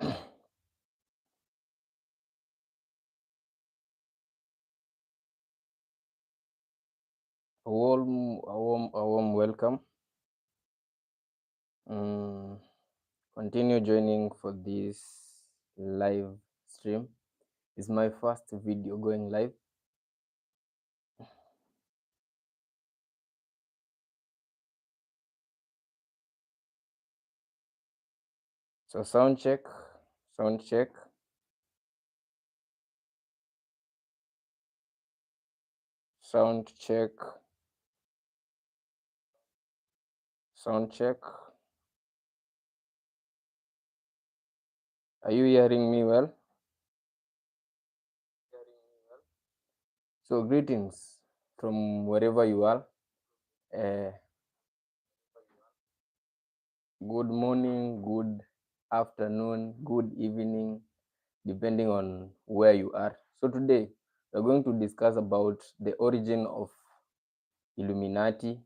A warm welcome. Continue joining for this live stream. It's my first video going live. So sound check, sound check. Sound check, sound check. Are you hearing me well? So greetings from wherever you are. Good morning, good afternoon, good evening, depending on where you are. So today we're going to discuss about the origin of Illuminati.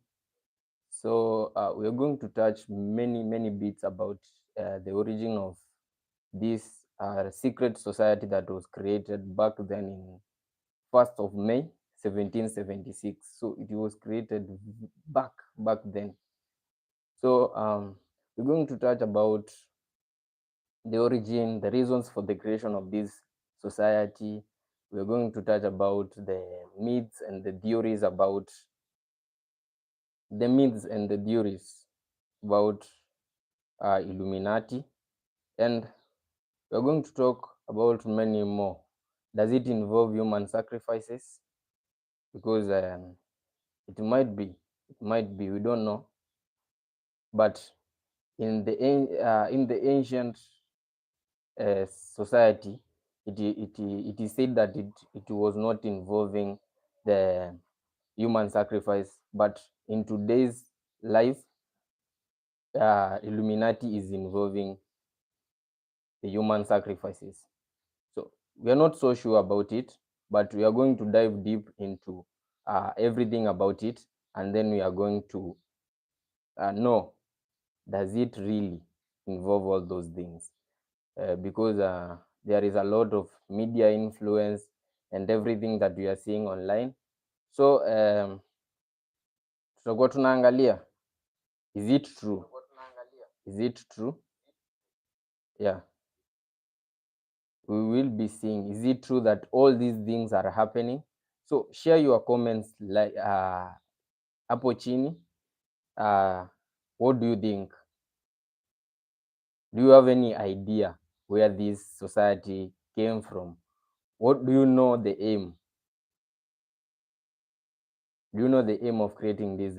So we're going to touch many bits about the origin of this secret society that was created back then in 1st of May 1776. So it was created back then. So we're going to touch about the origin, the reasons for the creation of this society. We're going to touch about the myths and the theories about Illuminati, and we're going to talk about many more. Does it involve human sacrifices? Because it might be, we don't know. But in the ancient society, it is said that it was not involving the human sacrifice, but in today's life, Illuminati is involving the human sacrifices. So we are not so sure about it, but we are going to dive deep into everything about it, and then we are going to know, does it really involve all those things? Because there is a lot of media influence and everything that we are seeing online. So tutakuwa tunaangalia, is it true? Yeah, we will be seeing, is it true that all these things are happening? So share your comments like hapo chini. What do you think? Do you have any idea where this society came from? What do you know the aim? Do you know the aim of creating this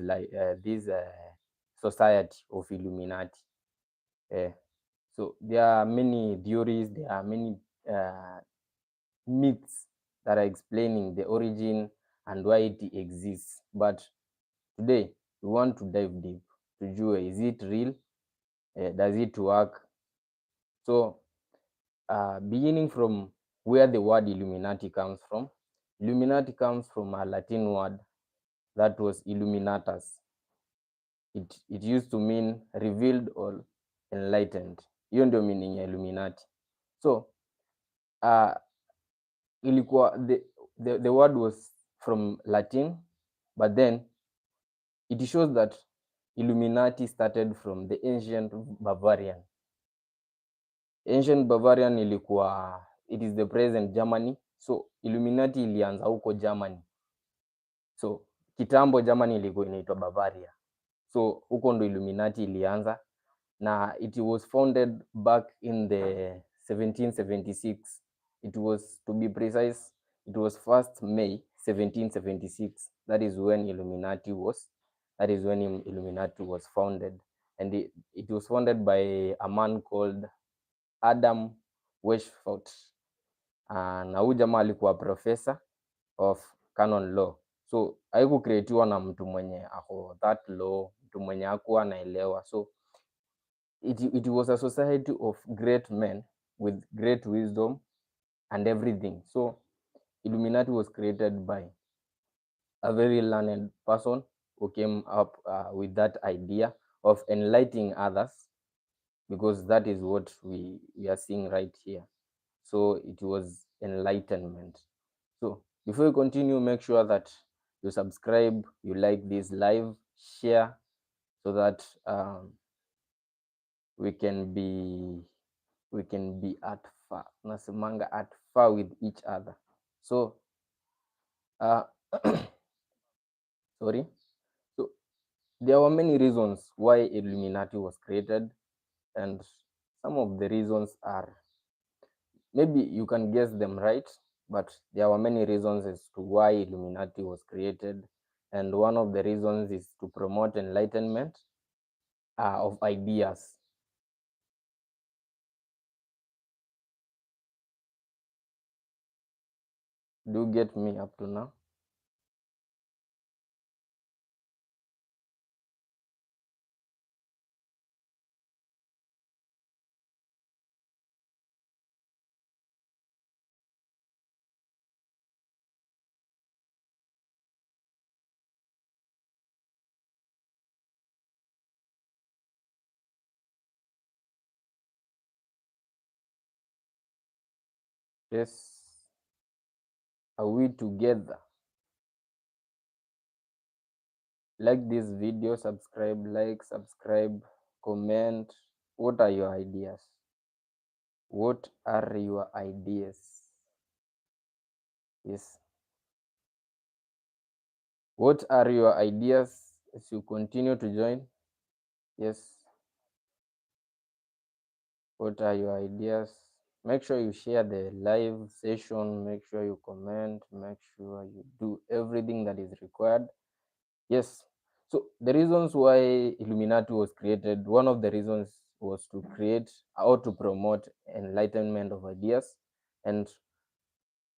society of Illuminati? So there are many theories, there are many myths that are explaining the origin and why it exists. But today we want to dive deep to jua, is it real? Does it work? So beginning from where the word Illuminati comes from. Illuminati comes from a Latin word that was illuminatus. It used to mean revealed or enlightened. Hiyo ndio meaning ya Illuminati. So ilikuwa the word was from Latin, but then it shows that Illuminati started from the ancient Bavarian. Ancient Bavarian ilikuwa, it is the present Germany. So Illuminati ilianza huko Germany. So kitambo Germany ilikuwa inaitwa Bavaria. So huko ndo Illuminati ilianza, na it was founded back in the 1776. It was, to be precise, it was 1st May 1776. That is when Illuminati was founded, and it was founded by a man called Adam Weishaupt. Na huyu jamaa alikuwa professor of canon law. So haikukreatiwa na mtu mwenye ako that law, mtu mwenye hakuwa anaelewa. So it was a society of great men with great wisdom and everything. So Illuminati was created by a very learned person who came up with that idea of enlightening others because that is what we are seeing right here. So it was enlightenment. So before you continue, make sure that you subscribe, you like this live, share, so that we can be at far, nasemanga at far with each other. So uh, sorry. So there were many reasons why Illuminati was created, and some of the reasons are, maybe you can guess them right, but there were many reasons as to why Illuminati was created. And one of the reasons is to promote enlightenment of ideas. Do you get me up to now? Yes. Are we together? Like this video, subscribe, like, subscribe, comment. What are your ideas? What are your ideas? Yes. What are your ideas as you continue to join? Yes. What are your ideas? Make sure you share the live session. Make sure you comment. Make sure you do everything that is required. Yes. So the reasons why Illuminati was created, one of the reasons was to create or to promote enlightenment of ideas. And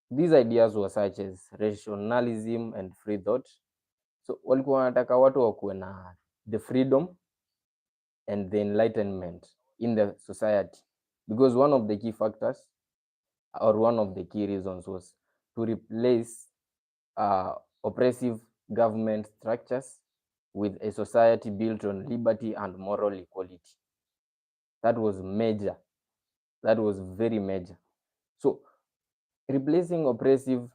these ideas were such as rationalism and free thought. So walikuwa wanataka watu wakuwe na the freedom and the enlightenment in the society, because one of the key factors or one of the key reasons was to replace oppressive government structures with a society built on liberty and moral equality. That was major. That was very major. So replacing oppressive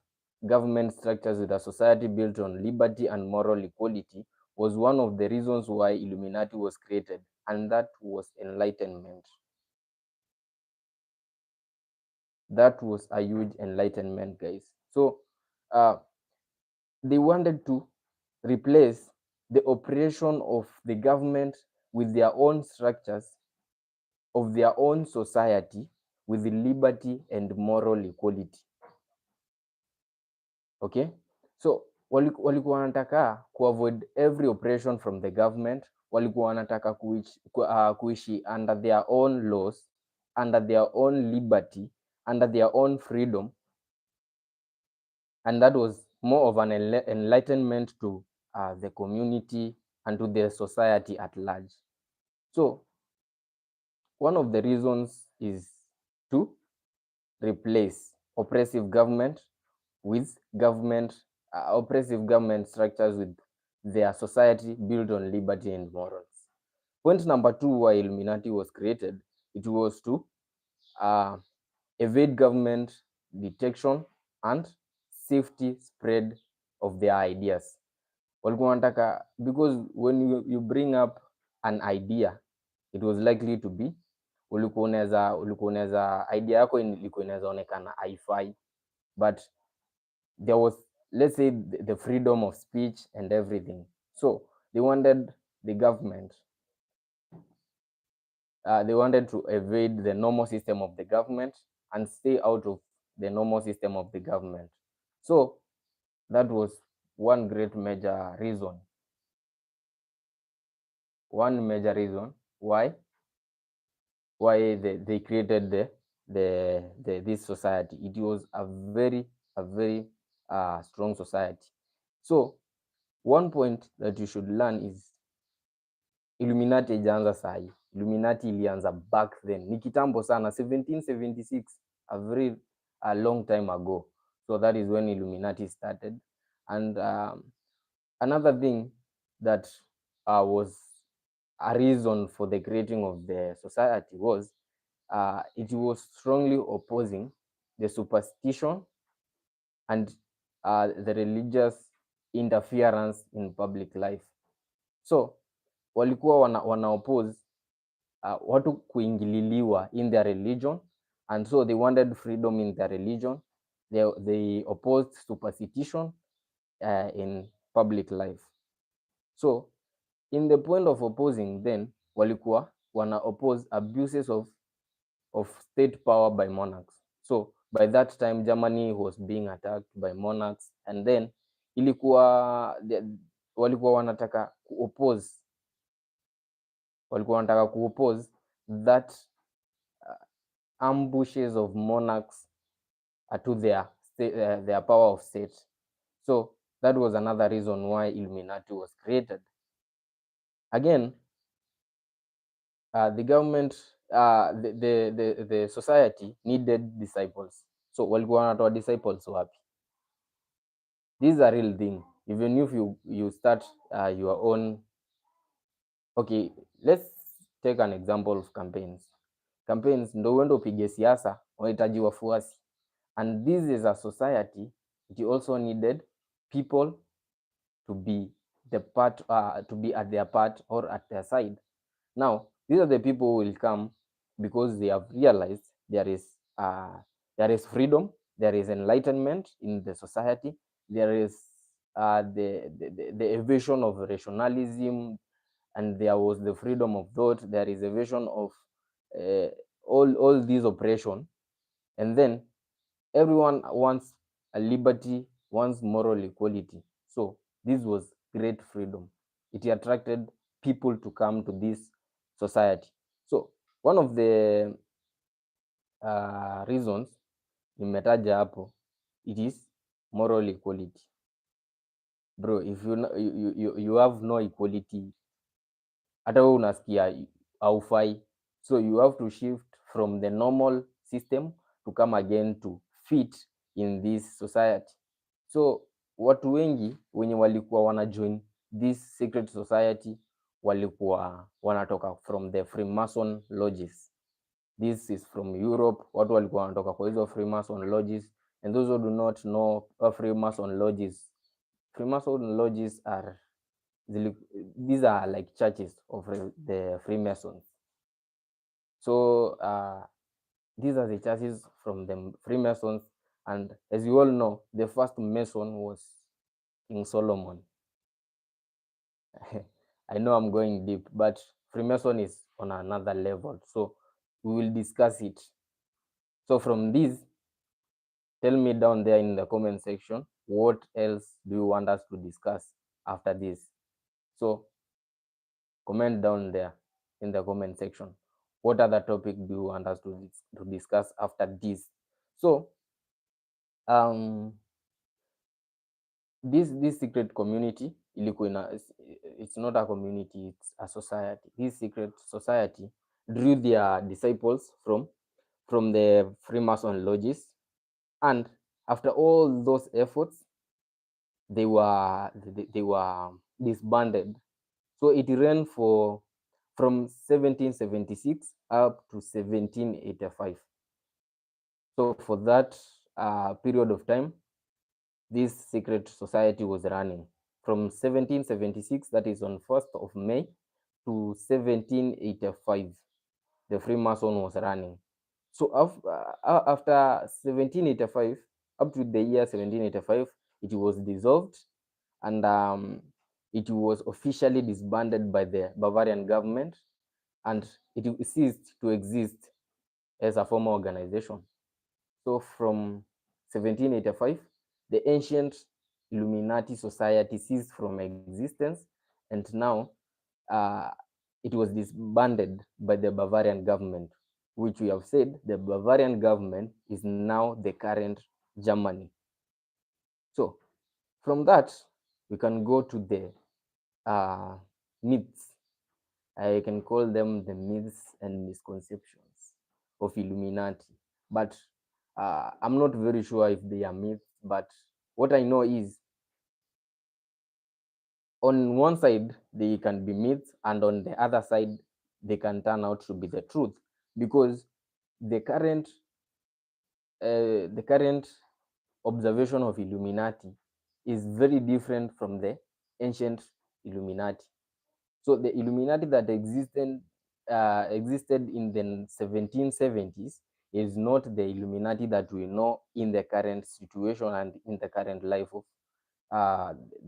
government structures with a society built on liberty and moral equality was one of the reasons why Illuminati was created, and that was enlightenment. That was a huge enlightenment, guys. So they wanted to replace the operation of the government with their own structures of their own society with liberty and moral equality. Okay, so walikuwa wanataka kuavoid every oppression from the government. Walikuwa wanataka kuishi under their own laws, under their own liberty, under their own freedom, and that was more of an enlightenment to the community and to the society at large. So one of the reasons is to replace oppressive government with oppressive government structures with their society built on liberty and morals. Point number 2, why Illuminati was created, it was to evade government detection and safety spread of their ideas. Walikuwa wanataka, because when you bring up an idea, it was likely to be, ulikuwa unaweza idea yako ilikuwa inaweza onekana haifai, but there was, let's say, the freedom of speech and everything. So they wanted the government, they wanted to evade the normal system of the government and stay out of the normal system of the government. So that was one great major reason. One major reason why they created this society. It was a very strong society. So one point that you should learn is Illuminati haijaanza sahi. Illuminati ilianza back then, ni kitambo sana, 1776, a long time ago. So that is when Illuminati started. And another thing that was a reason for the creating of the society was it was strongly opposing the superstition and the religious interference in public life. So walikuwa wana oppose watu kuingililiwa in their religion, and so they wanted freedom in their religion. They opposed superstition in public life. So in the point of opposing, then walikuwa wana oppose abuses of state power by monarchs. So by that time Germany was being attacked by monarchs, and then ilikuwa walikuwa wanataka kuoppose that ambushes of monarchs to their power of state. So that was another reason why Illuminati was created. Again, the government, the society needed disciples. So walikuwa wanatoa disciples wapi? This is a real thing. Even if you start your own. Okay, let's take an example of campaigns. Campaigns ndo uende upige siasa, unahitaji wafuasi, and this is a society. It also needed people to be at their part or at their side. Now these are the people who will come because they have realized there is freedom, there is enlightenment in the society, there is the evasion of rationalism, and there was the freedom of thought, there is evasion of all these oppression, and then everyone wants a liberty, wants moral equality. So this was great freedom. It attracted people to come to this society. So one of the reasons nimetaja hapo, it is moral equality. Bro, if you have no equality, hata wewe unasikia haufai. So you have to shift from the normal system to come again to fit in this society. So watu wengi wenye walikuwa wanajoin this secret society walikuwa wanatoka from the Freemason lodges. This is from Europe. Watu walikuwa wanatoka kwa hizo Freemason lodges, and those who do not know Freemason lodges are these are like churches of the Freemasons. So these are the churches from the Freemasons, and as you all know, the first Mason was King Solomon. I know I'm going deep, but Freemason is on another level, so we will discuss it. So from this, tell me down there in the comment section, what else do you want us to discuss after this? So comment down there in the comment section. What other topic do you want us to discuss after this? So this secret community it's not a community, it's a society. This secret society drew their disciples from the Freemason lodges, and after all those efforts, they were disbanded. So it ran from 1776 up to 1785. So for that period of time, this secret society was running from 1776, that is on 1st of May, to 1785. The Freemason was running. So after 1785, up to the year 1785, it was dissolved, and it was officially disbanded by the Bavarian government, and it ceased to exist as a formal organization. So from 1785, the ancient Illuminati society ceased from existence, and now it was disbanded by the Bavarian government, which we have said the Bavarian government is now the current Germany. So from that, we can go to the myths. I can call them the myths and misconceptions of Illuminati, but I'm not very sure if they are myths, but what I know is On one side they can be myths, and on the other side they can turn out to be the truth, because the current the current observation of Illuminati is very different from the ancient Illuminati. So the Illuminati that existed in the 1770s is not the Illuminati that we know in the current situation and in the current life of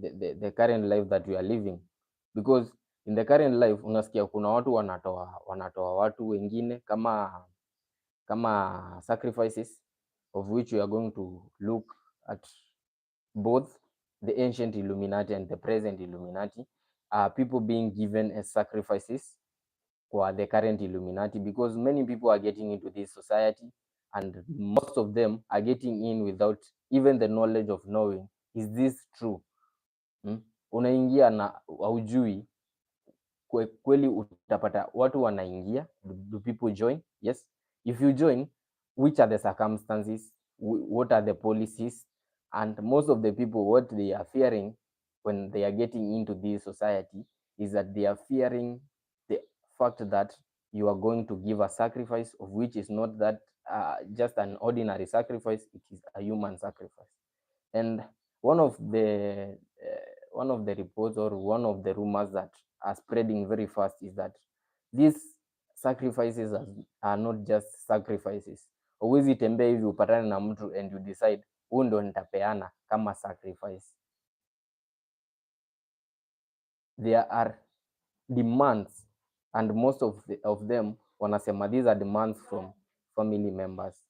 the current life that we are living, because in the current life unasikia kuna watu wanatoa watu wengine kama sacrifices, of which we are going to look at both the ancient Illuminati and the present Illuminati. People being given as sacrifices for the current Illuminati, because many people are getting into this society, and most of them are getting in without even the knowledge of knowing, is this true? Unaingia na haujui kweli, utapata watu wanaingia. Do people join? Yes. If you join, which are the circumstances, what are the policies? And most of the people, what they are fearing when they are getting into this society is that they are fearing the fact that you are going to give a sacrifice, of which is not that just an ordinary sacrifice, it is a human sacrifice. And one of the reports, or one of the rumors that are spreading very fast, is that these sacrifices are not just sacrifices. Huwezi tembea hivi upatane na mtu and you decide huu ndo nitapeana kama sacrifice. There are demands, and most of them wanasema these are demands from family members.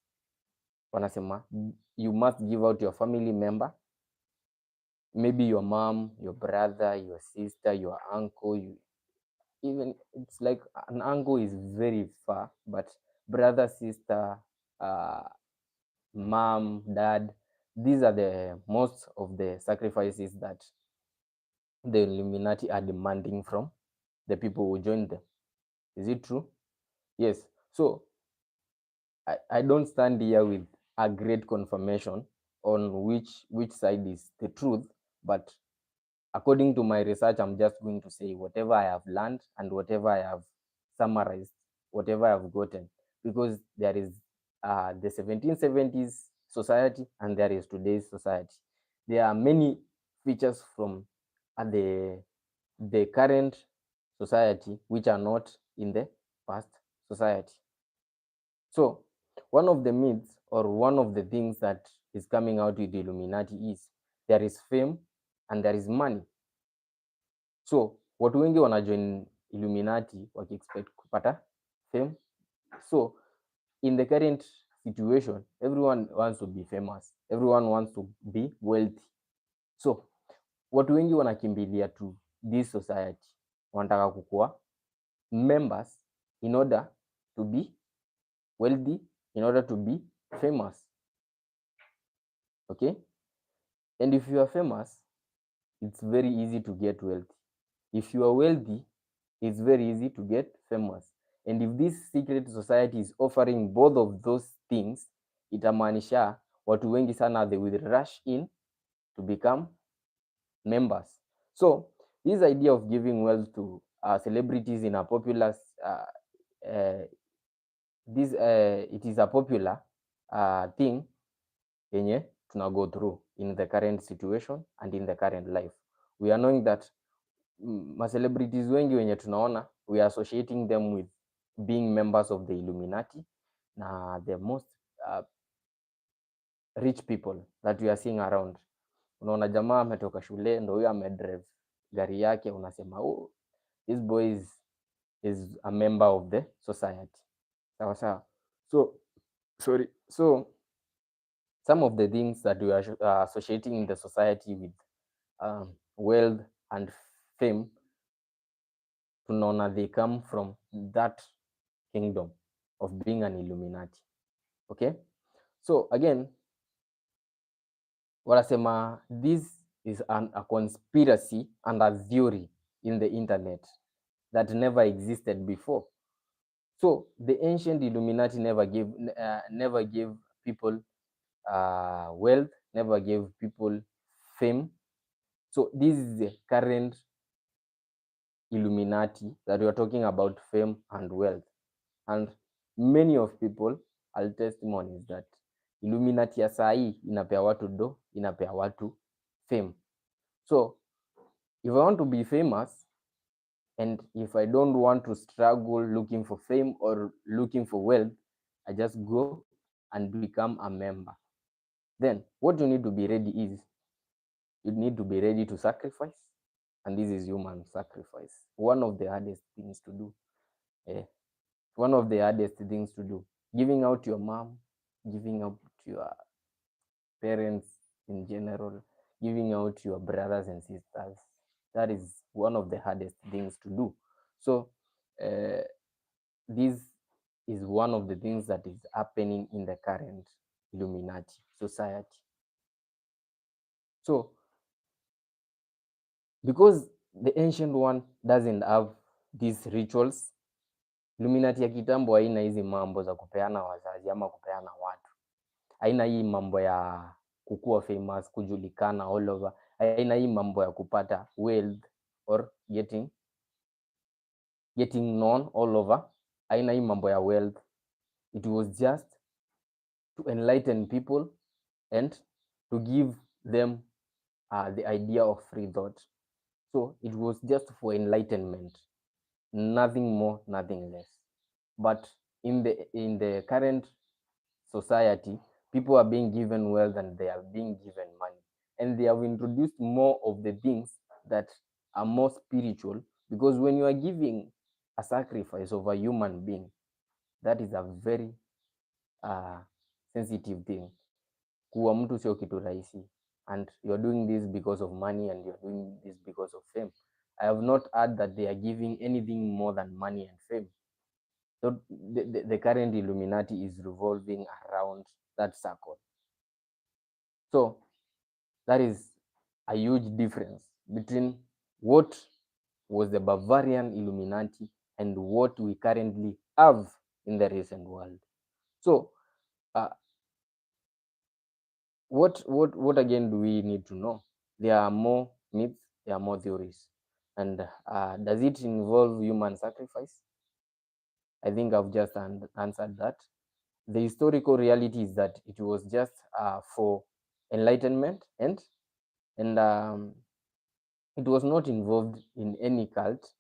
Wanasema you must give out your family member, maybe your mom, your brother, your sister, your uncle. Even it's like an uncle is very far, but brother, sister, mom, dad, these are the most of the sacrifices that the Illuminati are demanding from the people who join them. Is it true? Yes. So I don't stand here with a great confirmation on which side is the truth, but according to my research, I'm just going to say whatever I have learned and whatever I have summarized, whatever I have gotten, because there is the 1770s society and there is today's society. There are many features from the current society which are not in the past society. So one of the myths, or one of the things that is coming out with the Illuminati, is there is fame and there is money. So watu wengi wanajoin Illuminati wakiexpect kupata fame. So in the current situation, everyone wants to be famous, everyone wants to be wealthy. So watu wengi wanakimbilia to this society, wanataka kukua members in order to be wealthy, in order to be famous. Okay? And if you are famous, it's very easy to get wealthy. If you are wealthy, it's very easy to get famous. And if this secret society is offering both of those things, itamaanisha watu wengi sana, they will rush in to become members. So this idea of giving wealth to celebrities in a popular it is a popular thing yenye tuna go through in the current situation and in the current life. We are knowing that celebrities wengi wenye tunaona, we are associating them with being members of the Illuminati, na the most rich people that we are seeing around. Unaona jamaa ametoka shule, ndo huyo amedrive gari yake, unasema oh, this boy is a member of the society. Sawa sawa. So some of the things that we are associating in the society with wealth and fame, tunaona they come from that kingdom of being an Illuminati. Okay? So again, wanasema this is a conspiracy and a theory in the internet that never existed before. So the ancient Illuminati never gave people wealth, never gave people fame. So this is the current Illuminati, that we are talking about fame and wealth. And many of people are testimonies that Illuminati ya saa hii inapea watu do, inapea watu fame. So if I want to be famous, and if I don't want to struggle looking for fame or looking for wealth, I just go and become a member. Then what you need to be ready is, you need to be ready to sacrifice, and this is human sacrifice, one of the hardest things to do. One of the hardest things to do, giving out your mom, giving out your parents in general, giving out your brothers and sisters. That is one of the hardest things to do. So this is one of the things that is happening in the current Illuminati society. So because the ancient one doesn't have these rituals, Illuminati ya kitambo haina hizi mambo za kupeana wazazi ama kupeana watu, haina hii mambo ya kukua famous, kujulikana all over, haina hii mambo ya kupata wealth or getting known all over, haina hii mambo ya wealth. It was just to enlighten people and to give them the idea of free thought. So it was just for enlightenment, nothing more, nothing less. But in the current society, people are being given wealth and they are being given money, and they have introduced more of the things that are more spiritual, because when you are giving a sacrifice of a human being, that is a very sensitive thing. Kuwa mtu sio kitu rahisi, and you are doing this because of money, and you are doing this because of fame. I have not heard that they are giving anything more than money and fame. So the current Illuminati is revolving around that circle. So that is a huge difference between what was the Bavarian Illuminati and what we currently have in the recent world. So what again do we need to know? There are more myths, there are more theories. And does it involve human sacrifice? I think I've just answered that. The historical reality is that it was just for enlightenment, and it was not involved in any cult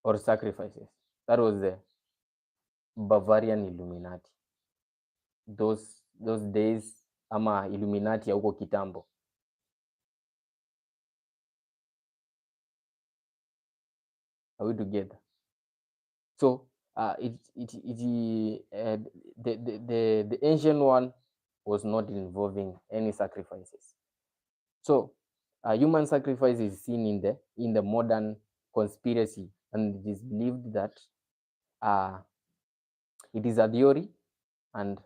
or sacrifices. That was the Bavarian Illuminati. Those days, ama Illuminati ya huko kitambo. Are we together? So the ancient one was not involving any sacrifices. So human sacrifice is seen in the modern conspiracy, and it is believed that it is a theory, and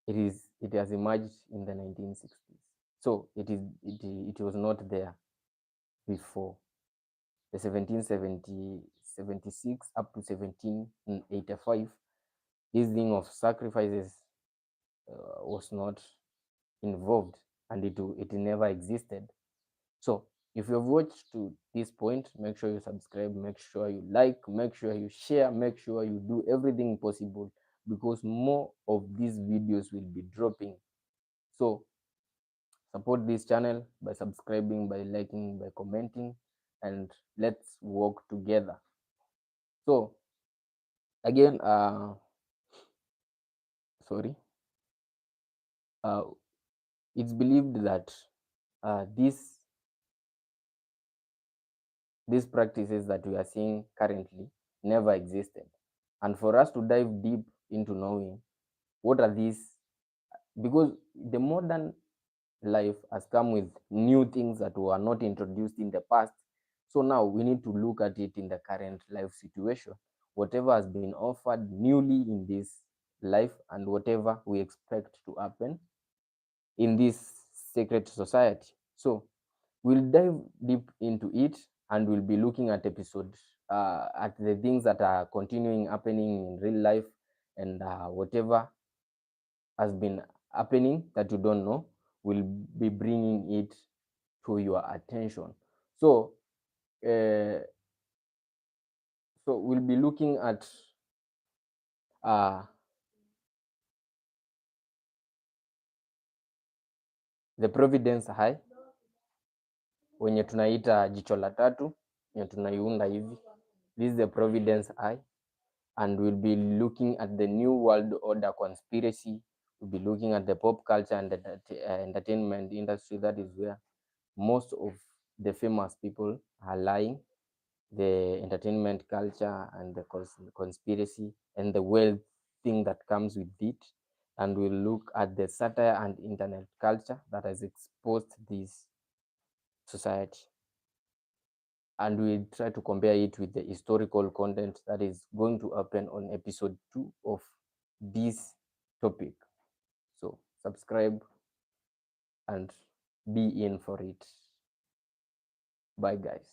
it has emerged in the 1960s. So it was not there before the 1776 up to 1785. This thing of sacrifices was not involved, and it never existed. So if you've watched to this point, make sure you subscribe, make sure you like, make sure you share, make sure you do everything possible, because more of these videos will be dropping. So support this channel by subscribing, by liking, by commenting, and let's work together. So again, it's believed that these practices that we are seeing currently never existed. And for us to dive deep into knowing what are these, because the modern life has come with new things that were not introduced in the past. So now we need to look at it in the current life situation, whatever has been offered newly in this life, and whatever we expect to happen in this sacred society. So we'll dive deep into it, and we'll be looking at episodes at the things that are continuing happening in real life, and whatever has been happening that you don't know, we'll be bringing it to your attention. So we'll be looking at the Providence High, wenye tunaita jicho la tatu, wenye tunaiunda hivi. This is the Providence High, and we'll be looking at the New World Order conspiracy. We'll be looking at the pop culture and the entertainment industry. That is where most of the famous people are lying. The entertainment culture and the conspiracy and the wealth thing that comes with it. And we'll look at the satire and internet culture that has exposed this society. And we'll try to compare it with the historical content that is going to happen on episode 2 of this topic. So subscribe and be in for it. Bye, guys.